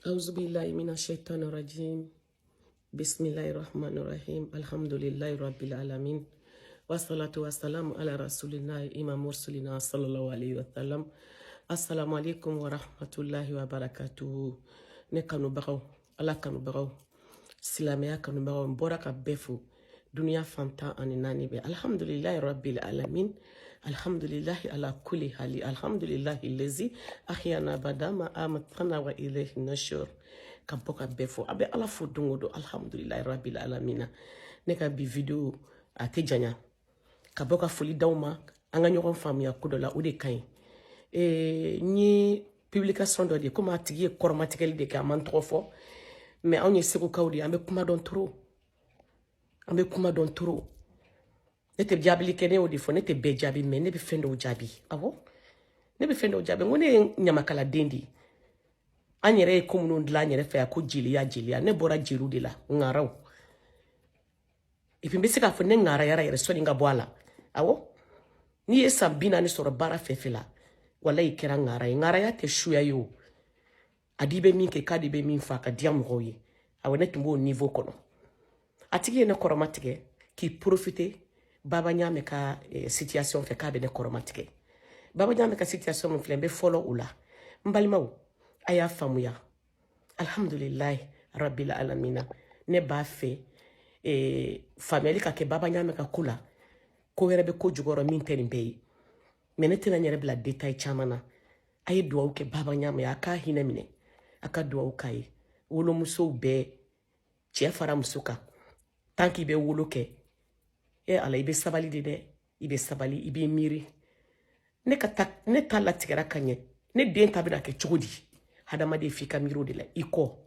أعوذ بالله من الشيطان الرجيم بسم الله الرحمن الرحيم الحمد لله رب العالمين والصلاة والسلام على رسول الله إمام مرسلنا صلى الله عليه وسلم السلام عليكم ورحمة الله وبركاته نكانو بغو الله كانو بغو سلامي كانو بغو مبارك بفو دنيا فانتا أني بي الحمد لله رب العالمين الحمد لله على كل حال الحمد لله الذي أحيانا بعدما أماتنا وإليه النشور kaboka befo abe ala fo dongodo alhamdulillah rabbil alamin neka bi video ate janya kaboka foli dawma anga ñogon famia ko do la o de kan ni publication do de comme atigi kormatikeli de ka man trop fort mais on y seko kawdi ambe kuma don trop nete jabili kene o di fo nete be jabi mais ne be fendo jabi awo ne be fendo jabi ngone nyamakala dendi anyere komunu ndla anyere fa ko jiliya ne bora jiru de la ngaraw ipi mbisi ka fo ne ngara yara yere so dinga boala awo ni esa bina ni soro bara fefela wala ikera ngara ya te shuya yo adibe min ke kadibe min fa ka diam roye awo ne tumbo niveau kono atigi ne koromatike ki profiter baba nyame ka situation fe ka be ne koromatike baba nyame ka situation mon flembe folo ula mbalimaw aya famuya alhamdulillah rabbil alamina ne ba fe family ka ke baba nyame ka kula ko were be ko jugoro min teni be menete na nyere bla detail chamana ay duwa ke baba nyame aka hina mine aka duwa kai wolo muso be che fara musuka tanki be wolo ke ala ibe sabali de ibe sabali ibe miri ne tala tigara kanye ne den tabina ke chugudi hadama de fika miro de la iko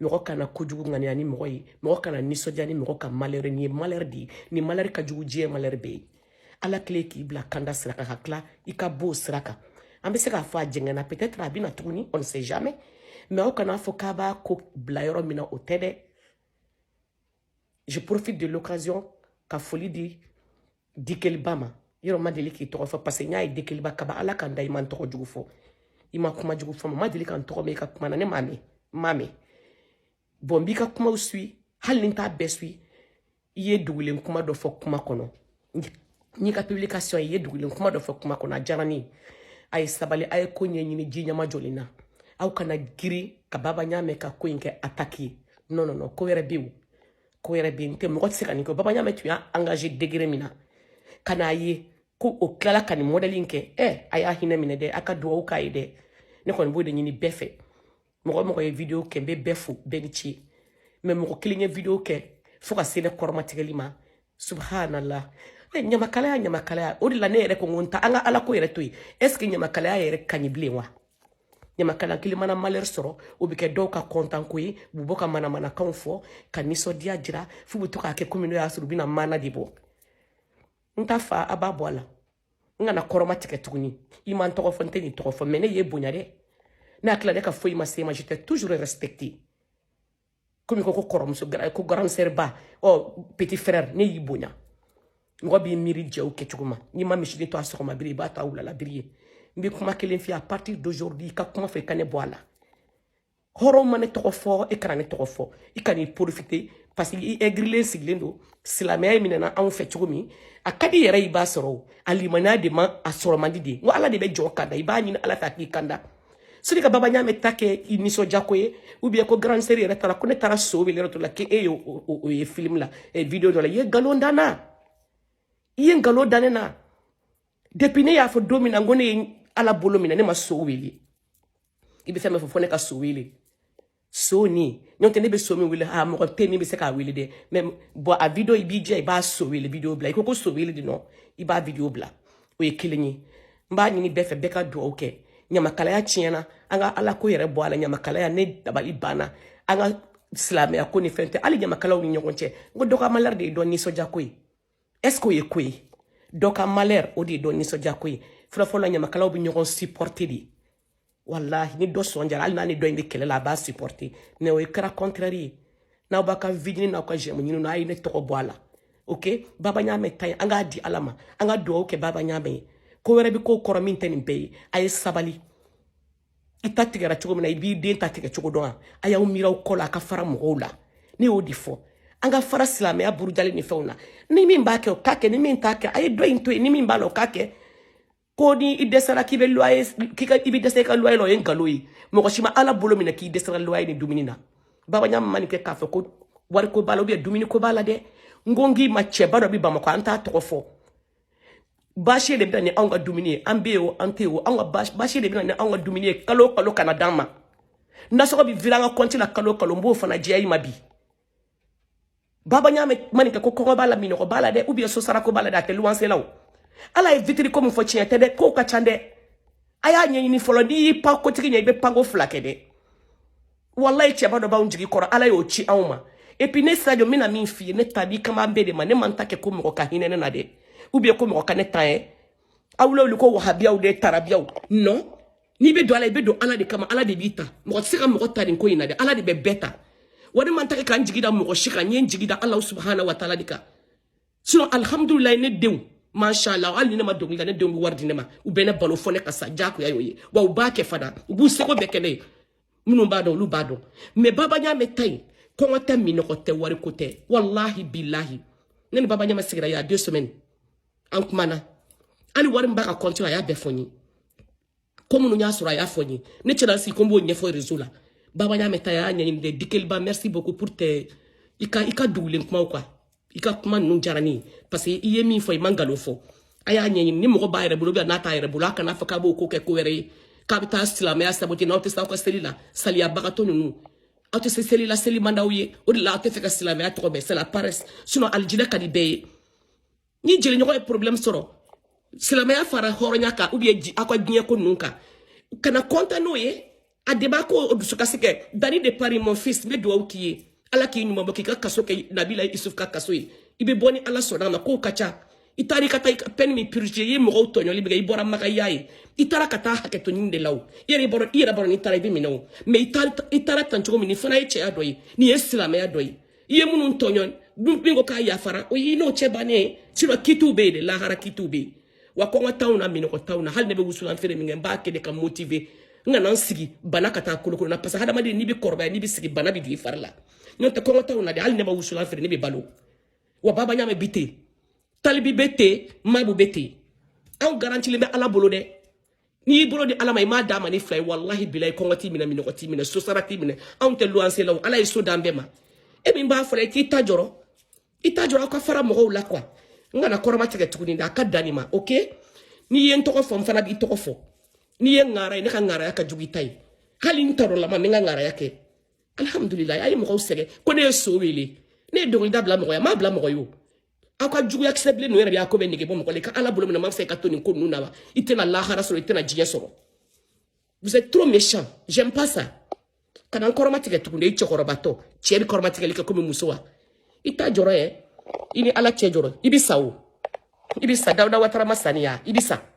moko kana kujugu ngani ani moko kana nisojani moko ka malere ni malere ka jugu je malere be ala kle ki bla kanda sraka hakla ika bo sraka ambe se ka fa jengena peut-être abina tuni on ne sait jamais mais o kana fo kaba ko bla yoro mina otede je profite de l'occasion ka folie di kelbama yoro madeli ki to fa parce nya de kelba kaba ala kanda iman to jugu fo ima kuma jugu fo ma deli kan to me ka kuma na ne mame bombi ka kuma usui halinta besui iye dugule kuma do fo kuma kono ni ka publication iye dugule kuma do fo kuma kono jarani ay sabali ay ko nyini jinya majolina au kana giri ka baba nyame ka ko inke attaquer non ko were bi nte mo tse kan ko baba nyame tu ya engagé degré mina kana ye ko o klala kan modeling ke aya hina mine de aka do o kai de ne kon bo de nyini befe mo ye video ke be befu benichi mais mo kilinye video ke fo ka sene kormatigeli ma subhanallah nyamakala o de la ne yere ko ngonta anga ala ko yere toy est ce que nyamakala yere kanyible wa nyamakala kilimana maler soro o bi ke do ka kontan ko yi bu boka mana kan fo kaniso dia jira fu bu to ka ke komino ya suru bina mana dibo nta fa ababo ala ngana kormatike tuguni iman to fonte ni to fo mene ye bonyade na kla de ka fo ima sema j'étais toujours respecté comme ko korom so ko grand serba petit frère ne yibonya ngobi miri je o ke tuguma ni ma mishi to asoko ma biri ba ta wula la biri mbi kuma kelen fi à partir d'aujourd'hui ka kuma fe kane boala horo mane to fo ekrane to fo ikani profiter parce que egrile siglendo silamay minena an fe tugumi akadi yere iba soro alimana de ma asoro mandide ngo ala de be jokada iba ni ala ta ki kanda sodi ka baba nyame take iniso jakoye ou bien ko grand série retala ko ne tara so be le to la ke o film la video do la ye galondana yen galo danena depuis ne ya fo domina ngone ala bolo mina ne ma so wili ibe feme fo ne ka so wili so ni nyonte ne be so mi wili ha mo ko teni be se ka wili de même bo a video ibi je ba so wili video bla ko so wili di no iba video bla o ye kilenyi mba ni be fe beka do okay nyamakala ya chiena anga ala ko yere bo ala nyamakala ya ne daba ibana anga islam ya ko ni fente ali nyamakala ni nyokonche ngo doka malar de do ni soja koy est-ce que ye koy doka maler o de do ni soja koy fula fola nyamakala bi nyokon supporter di wallahi ni do sonja al nani do inde kele la ba supporter ne o kra contraire na ba ka vidini na ka jemu nyinu na ay ne to bo ala okay baba nyame tay anga di alama anga do okay baba nyame ko were bi ko koromin tenin be ay sabali ita tigɛra cogo min na i b'i den ta tigɛ cogo dɔn a y'aw miiraw kɔ la a ka fara mɔgɔw la ne y'o de fɔ an ka fara silamɛya burujali ni fɛnw na ni min b'a kɛ o k'a kɛ ni min t'a kɛ a ye dɔ in to yen ni min b'a la o k'a kɛ ko ni i dɛsɛra k'i bɛ loyer i bɛ dɛsɛ i ka loyer la o ye nkalon ye mɔgɔ si ma ala bolo minɛ k'i dɛsɛra loyer ni dumuni na baba ɲa ma nin kɛ k'a fɔ ko wari ko b'a la dumuni ko b'a la dɛ n ko n k'i ma cɛba dɔ bɛ bamakɔ an t'a tɔgɔ fɔ baasi de bɛ na ni anw ka dumuni ye an bɛ yen o an tɛ yen o an ka baasi de bɛ na ni anw ka dumuni ye kalo o kalo kana d'an ma nasɔgɔ bɛ vila an ka kɔnti la kalo o kalo n b'o fana diya i ma bi baba ɲa ma nin kɛ ko kɔngɔ b'a la minɔgɔ b'a la dɛ ou bien so sarako b'a la dɛ a tɛ luwanse la o ala ye vitiri ko min fɔ tiɲɛ tɛ dɛ kow ka ca dɛ a y'a ɲɛɲini fɔlɔ n'i y'i pan kotigi ɲɛ i bɛ panko 2 kɛ dɛ wallahi cɛba dɔ b'anw jigi kɔrɔ ala y'o ci anw ma et puis ne Sadio n bɛna min f'i ye ne ta b'i kama bɛɛ de ma ne man ta kɛ ko mɔgɔ ka hinɛ ne na dɛ ou bien ko mɔgɔ ka ne tan ye aw wulila ko wahabiyaw de tarabiyaw non n'i bɛ don ala i bɛ don ala de kama ala de b'i ta mɔgɔ tɛ se ka mɔgɔ ta nin ko in na dɛ ala de bɛ bɛɛ ta wa ne man ta kɛ k'an jigi da mɔgɔ si kan n ye n jigi da ala subhanahu wa taala de kan sinon alhamdulilayi ne denw mashallah hali ni ne ma dɔnkili da ne denw bɛ wari di ne ma u bɛ ne balo fɔ ne ka sa diyagoya y'o ye wa u b'a kɛ fana u b'u seko bɛɛ kɛ ne ye minnu b'a dɔn olu b'a dɔn mais baba ɲaamɛ ta yen kɔngɔ tɛ minɔgɔ tɛ wari ko tɛ wallahi billahi ne ni baba ɲaamɛ sigira ya 2 semaines an kumana hali wari min b'a ka compte la a y'a bɛɛ fɔ n ye ko minnu y'a sɔrɔ a y'a fɔ n ye ne cɛla sigi ko n b'o ɲɛfɔ réseau la baba ɲaamɛ ta y'a ɲɛɲini dɛ Dikeliba merci beaucoup pour tes i ka dugulen kumaw quoi i ka kuma ninnu diyara ne ye parce que i ye min fɔ i ma nkalon fɔ a y'a ɲɛɲini ni mɔgɔ b'a yɛrɛ bolo n'a t'a yɛrɛ bolo a kana fɔ k'a b'o ko kɛ ko wɛrɛ ye k'a bɛ taa silamɛya saboter n'aw tɛ se aw ka seli la saliyabagatɔ ninnu aw tɛ se seli la seli man d'aw ye o de la aw tɛ fɛ ka silamɛya tɔgɔ mɛn c'est la paresse sinon alijinɛ ka di bɛɛ ye ni jeliɲɔgɔn ye problème sɔrɔ silamɛya fara hɔrɔnya kan ou bien aw ka diɲɛ ko ninnu kan kana content n'o ye a débat ko o dusukasi kɛ Dani de Paris mon fils n bɛ dugawu k'i ye ala k'i ɲuman bɔ k'i ka kaso kɛ Nabila Isuf ka kaso ye i bɛ bɔ ni ala sɔnna ma kow ka ca i taara i ka taa i ka peine min purger i ye mɔgɔw tɔɲɔli bɛ kɛ i bɔra magaya ye i taara ka taa hakɛto ɲini de la o i yɛrɛ bɔra n'i taara i bɛ minɛ o mais i taara tan cogo min nin fana ye cɛya dɔ ye nin ye silamɛya dɔ ye i ye minnu tɔɲɔ min ko k'a yafara o y'i n'o cɛ bannen ye sinon kitiw bɛ yen de lahara kitiw bɛ yen wa kɔngɔ t'anw na minɔgɔ t'anw na hali ne bɛ wusulan feere min kɛ n b'a kɛ de ka motiver n kana n sigi bana ka taa kolokolo na parce que hadamaden n'i bɛ kɔrɔbaya n'i bɛ sigi bana bɛ don i fari la n'o tɛ kɔngɔ t'anw na de hali ne bɛ wusulan feere ne bɛ balo wa baba ɲaamɛ bi ten talibi bɛ ten mabu bɛ ten anw garantilen bɛ ala bolo dɛ n'i y'i bolo di ala ma i m'a d'a ma ni 2 ye wallahi bilahi kɔngɔ t'i minɛ minɔgɔ t'i minɛ sosara t'i minɛ anw tɛ luwanse la o ala ye so d'an bɛɛ ma e min b'a fɔra i k'i ta jɔrɔ aw ka fara mɔgɔw la quoi n kana kɔrɔma tigɛ tuguni dɛ a ka dan nin ma ok n'i ye n tɔgɔ fɔ n fana b'i tɔgɔ fɔ n'i ye ŋaara ye ne ka ŋaaraya ka jugu i ta ye hali n tɔrɔ lama n bɛ n ka ŋaaraya kɛ alhamdulilayi a ye mɔgɔw sɛgɛn ko ne ye so wele ne ye dɔnkilida bila mɔgɔ ye a m'a bila mɔgɔ ye o aw ka juguya kisɛ bilen ninnu yɛrɛ de y'a ko bɛ nege bɔ mɔgɔ la i ka ala bolo minɛ n b'a fɛ i ka to nin ko ninnu na wa i tɛna lahara sɔrɔ i tɛna diɲɛ sɔrɔ vous êtes trop méchant j'aime pas ça kana n kɔrɔma tigɛ tuguni i cɛkɔrɔbatɔ cɛ bɛ kɔrɔma tigɛli kɛ komi muso wa i t'a jɔrɔ yɛ i ni ala cɛ jɔrɔ i bɛ sa o i bɛ sa Dawuda Watara ma saniya i bɛ sa